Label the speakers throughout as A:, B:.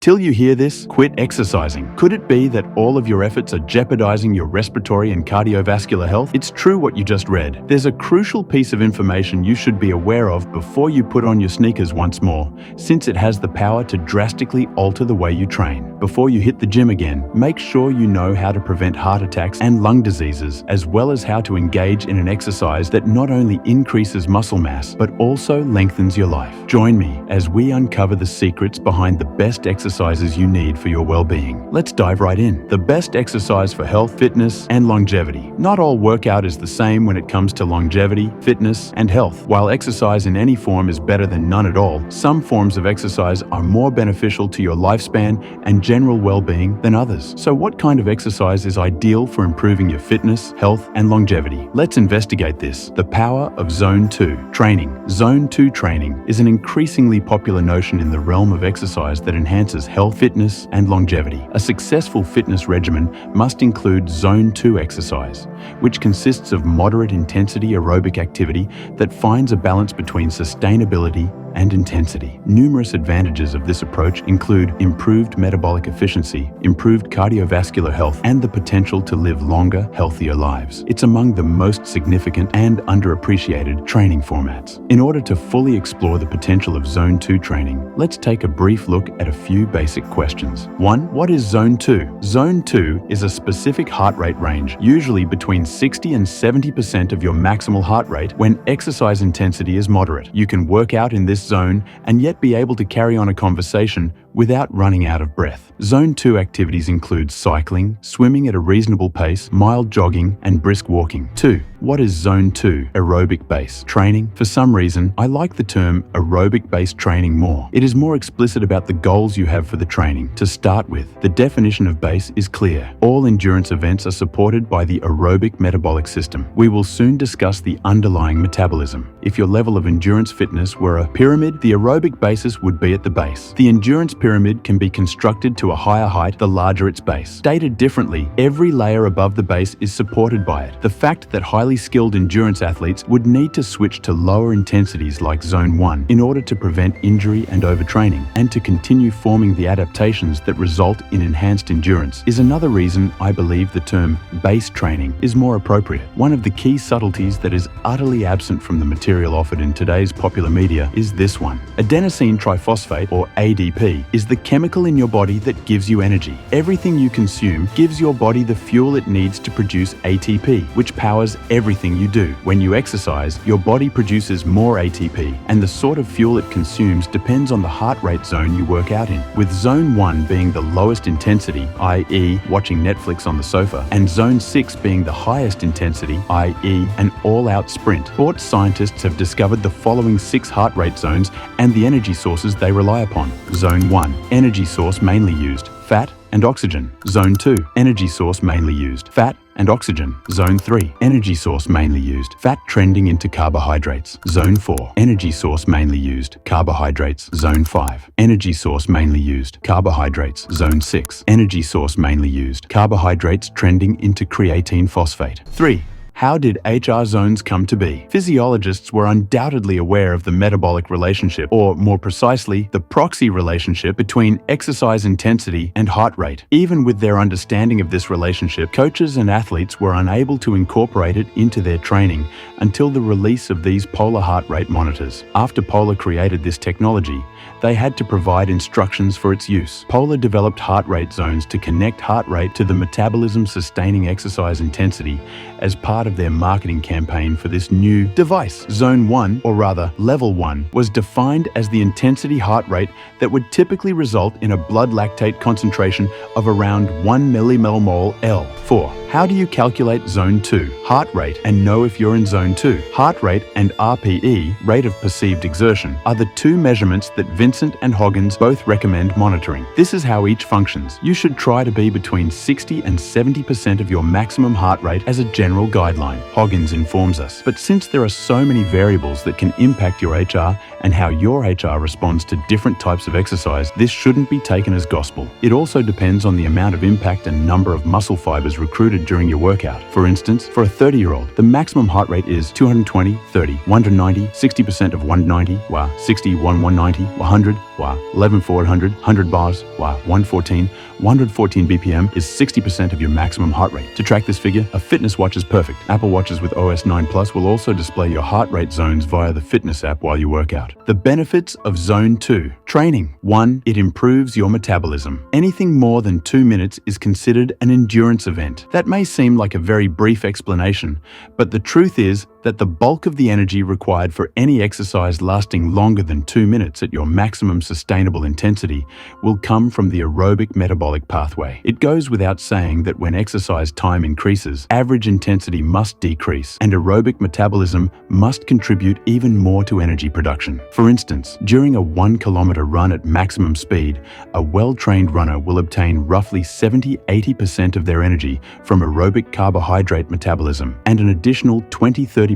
A: Till you hear this, quit exercising. Could it be that all of your efforts are jeopardizing your respiratory and cardiovascular health? It's true what you just read. There's a crucial piece of information you should be aware of before you put on your sneakers once more, since it has the power to drastically alter the way you train. Before you hit the gym again, make sure you know how to prevent heart attacks and lung diseases, as well as how to engage in an exercise that not only increases muscle mass, but also lengthens your life. Join me as we uncover the secrets behind the best exercises you need for your well-being. Let's dive right in. The best exercise for health, fitness, and longevity. Not all workout is the same when it comes to longevity, fitness, and health. While exercise in any form is better than none at all, some forms of exercise are more beneficial to your lifespan and general well-being than others. So what kind of exercise is ideal for improving your fitness, health, and longevity? Let's investigate this. The power of Zone 2 training. Zone 2 training is an increasingly popular notion in the realm of exercise that enhances health, fitness, and longevity. A successful fitness regimen must include Zone 2 exercise, which consists of moderate intensity aerobic activity that finds a balance between sustainability and intensity. Numerous advantages of this approach include improved metabolic efficiency, improved cardiovascular health, and the potential to live longer, healthier lives. It's among the most significant and underappreciated training formats. In order to fully explore the potential of Zone 2 training, let's take a brief look at a few basic questions. 1. What is Zone 2? Zone 2 is a specific heart rate range, usually between 60 and 70% of your maximal heart rate when exercise intensity is moderate. You can work out in this zone and yet be able to carry on a conversation without running out of breath. Zone 2 activities include cycling, swimming at a reasonable pace, mild jogging, and brisk walking. 2. What is Zone 2 aerobic base training? For some reason, I like the term aerobic-based training more. It is more explicit about the goals you have for the training. To start with, the definition of base is clear. All endurance events are supported by the aerobic metabolic system. We will soon discuss the underlying metabolism. If your level of endurance fitness were a pyramid, the aerobic basis would be at the base. The endurance pyramid can be constructed to a higher height the larger its base. Stated differently, every layer above the base is supported by it. The fact that highly skilled endurance athletes would need to switch to lower intensities like Zone 1 in order to prevent injury and overtraining, and to continue forming the adaptations that result in enhanced endurance is another reason I believe the term base training is more appropriate. One of the key subtleties that is utterly absent from the material offered in today's popular media is this one. Adenosine triphosphate, or ADP, is the chemical in your body that gives you energy. Everything you consume gives your body the fuel it needs to produce ATP, which powers everything you do. When you exercise, your body produces more ATP, and the sort of fuel it consumes depends on the heart rate zone you work out in, with Zone 1 being the lowest intensity, i.e. watching Netflix on the sofa, and Zone 6 being the highest intensity, i.e. an all-out sprint. Sports scientists have discovered the following 6 heart rate zones and the energy sources they rely upon. Zone 1, energy source mainly used, fat and oxygen. Zone 2, energy source mainly used, fat and oxygen. Zone 3, energy source mainly used, fat trending into carbohydrates. Zone 4, energy source mainly used, carbohydrates. Zone 5, energy source mainly used, carbohydrates. Zone 6, energy source mainly used, carbohydrates trending into creatine phosphate. 3. How did HR zones come to be? Physiologists were undoubtedly aware of the metabolic relationship, or more precisely, the proxy relationship between exercise intensity and heart rate. Even with their understanding of this relationship, coaches and athletes were unable to incorporate it into their training until the release of these polar heart rate monitors. After Polar created this technology, they had to provide instructions for its use. Polar developed heart rate zones to connect heart rate to the metabolism-sustaining exercise intensity as part of their marketing campaign for this new device. Zone 1, or rather Level 1, was defined as the intensity heart rate that would typically result in a blood lactate concentration of around 1 millimole L. 4. How do you calculate Zone 2 heart rate and know if you're in Zone 2? Heart rate and RPE, rate of perceived exertion, are the 2 measurements that Vincent and Hoggins both recommend monitoring. This is how each functions. You should try to be between 60 and 70% of your maximum heart rate as a general guideline, Hoggins informs us. But since there are so many variables that can impact your HR and how your HR responds to different types of exercise, this shouldn't be taken as gospel. It also depends on the amount of impact and number of muscle fibers recruited needed during your workout. For instance, for a 30-year-old, the maximum heart rate is 220, 30, 190, 60% of 190, 60, 190, 100, 11 for 100 bars, 114, 114 BPM is 60% of your maximum heart rate. To track this figure, a fitness watch is perfect. Apple Watches with OS 9 Plus will also display your heart rate zones via the fitness app while you work out. The benefits of Zone 2 training. 1. It improves your metabolism. Anything more than 2 minutes is considered an endurance event. That may seem like a very brief explanation, but the truth is that the bulk of the energy required for any exercise lasting longer than 2 minutes at your maximum sustainable intensity will come from the aerobic metabolic pathway. It goes without saying that when exercise time increases, average intensity must decrease, and aerobic metabolism must contribute even more to energy production. For instance, during a 1-kilometer run at maximum speed, a well-trained runner will obtain roughly 70–80% of their energy from aerobic carbohydrate metabolism and an additional 20–30%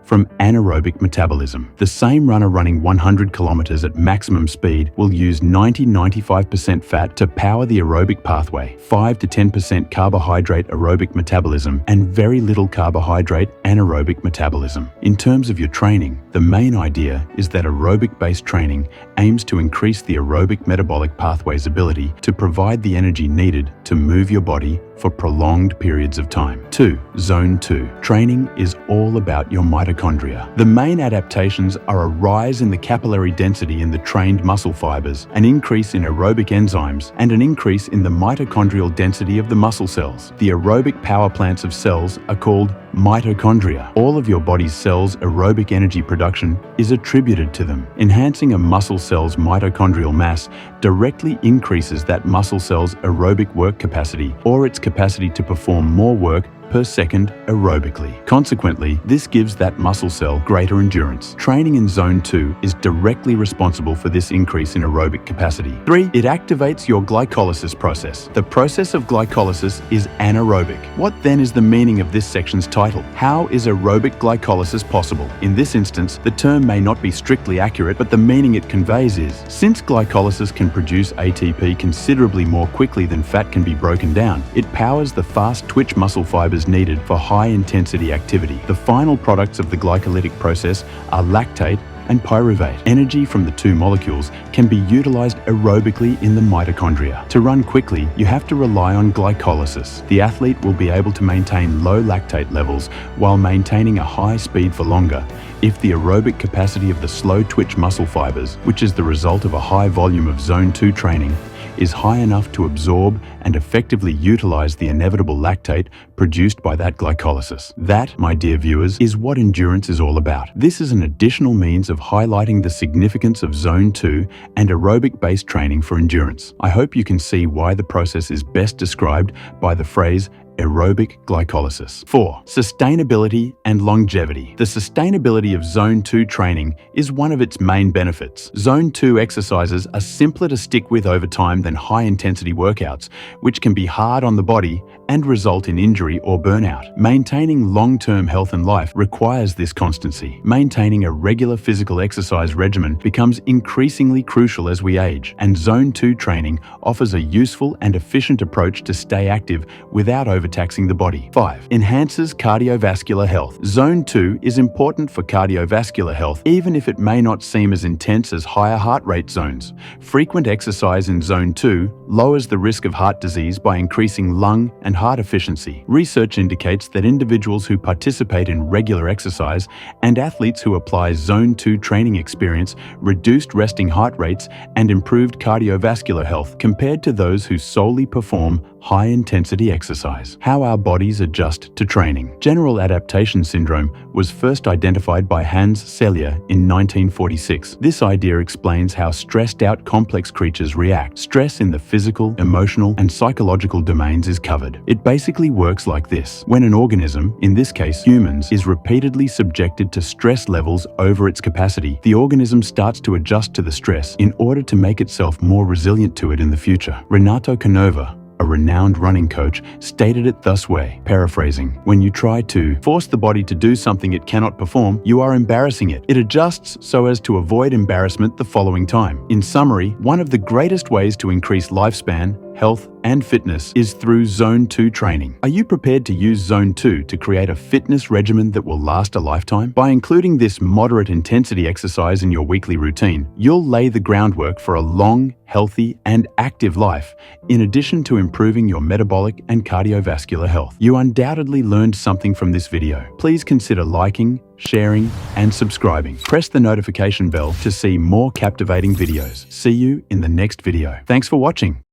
A: from anaerobic metabolism. The same runner running 100 kilometers at maximum speed will use 90–95% fat to power the aerobic pathway, 5–10% carbohydrate aerobic metabolism, and very little carbohydrate anaerobic metabolism. In terms of your training, the main idea is that aerobic-based training aims to increase the aerobic metabolic pathway's ability to provide the energy needed to move your body for prolonged periods of time. 2. Zone 2. Training is all about your mitochondria. The main adaptations are a rise in the capillary density in the trained muscle fibers, an increase in aerobic enzymes, and an increase in the mitochondrial density of the muscle cells. The aerobic power plants of cells are called mitochondria. All of your body's cells' aerobic energy production is attributed to them. Enhancing a muscle cell's mitochondrial mass directly increases that muscle cell's aerobic work capacity, or its capacity to perform more work per second aerobically. Consequently, this gives that muscle cell greater endurance. Training in Zone 2 is directly responsible for this increase in aerobic capacity. 3. It activates your glycolysis process. The process of glycolysis is anaerobic. What then is the meaning of this section's title? How is aerobic glycolysis possible? In this instance, the term may not be strictly accurate, but the meaning it conveys is, since glycolysis can produce ATP considerably more quickly than fat can be broken down, it powers the fast twitch muscle fibers needed for high-intensity activity. The final products of the glycolytic process are lactate and pyruvate. Energy from the two molecules can be utilized aerobically in the mitochondria. To run quickly, you have to rely on glycolysis. The athlete will be able to maintain low lactate levels while maintaining a high speed for longer if the aerobic capacity of the slow-twitch muscle fibers, which is the result of a high volume of Zone 2 training, is high enough to absorb and effectively utilize the inevitable lactate produced by that glycolysis. That, my dear viewers, is what endurance is all about. This is an additional means of highlighting the significance of Zone 2 and aerobic-based training for endurance. I hope you can see why the process is best described by the phrase aerobic glycolysis. 4. Sustainability and longevity. The sustainability of Zone 2 training is one of its main benefits. Zone 2 exercises are simpler to stick with over time than high-intensity workouts, which can be hard on the body and result in injury or burnout. Maintaining long-term health and life requires this constancy. Maintaining a regular physical exercise regimen becomes increasingly crucial as we age, and Zone 2 training offers a useful and efficient approach to stay active without overtaxing the body. 5. Enhances cardiovascular health. Zone 2 is important for cardiovascular health, even if it may not seem as intense as higher heart rate zones. Frequent exercise in Zone 2 lowers the risk of heart disease by increasing lung and heart efficiency. Research indicates that individuals who participate in regular exercise and athletes who apply Zone 2 training experience reduced resting heart rates and improved cardiovascular health compared to those who solely perform high-intensity exercise. How our bodies adjust to training. General adaptation syndrome was first identified by Hans Selye in 1946. This idea explains how stressed-out complex creatures react. Stress in the physical, emotional, and psychological domains is covered. It basically works like this. When an organism, in this case humans, is repeatedly subjected to stress levels over its capacity, the organism starts to adjust to the stress in order to make itself more resilient to it in the future. Renato Canova, a renowned running coach, stated it thus way, paraphrasing, "When you try to force the body to do something it cannot perform, you are embarrassing it. It adjusts so as to avoid embarrassment the following time." In summary, one of the greatest ways to increase lifespan health, and fitness is through Zone 2 training. Are you prepared to use Zone 2 to create a fitness regimen that will last a lifetime? By including this moderate intensity exercise in your weekly routine, you'll lay the groundwork for a long, healthy, and active life, in addition to improving your metabolic and cardiovascular health. You undoubtedly learned something from this video. Please consider liking, sharing, and subscribing. Press the notification bell to see more captivating videos. See you in the next video. Thanks for watching.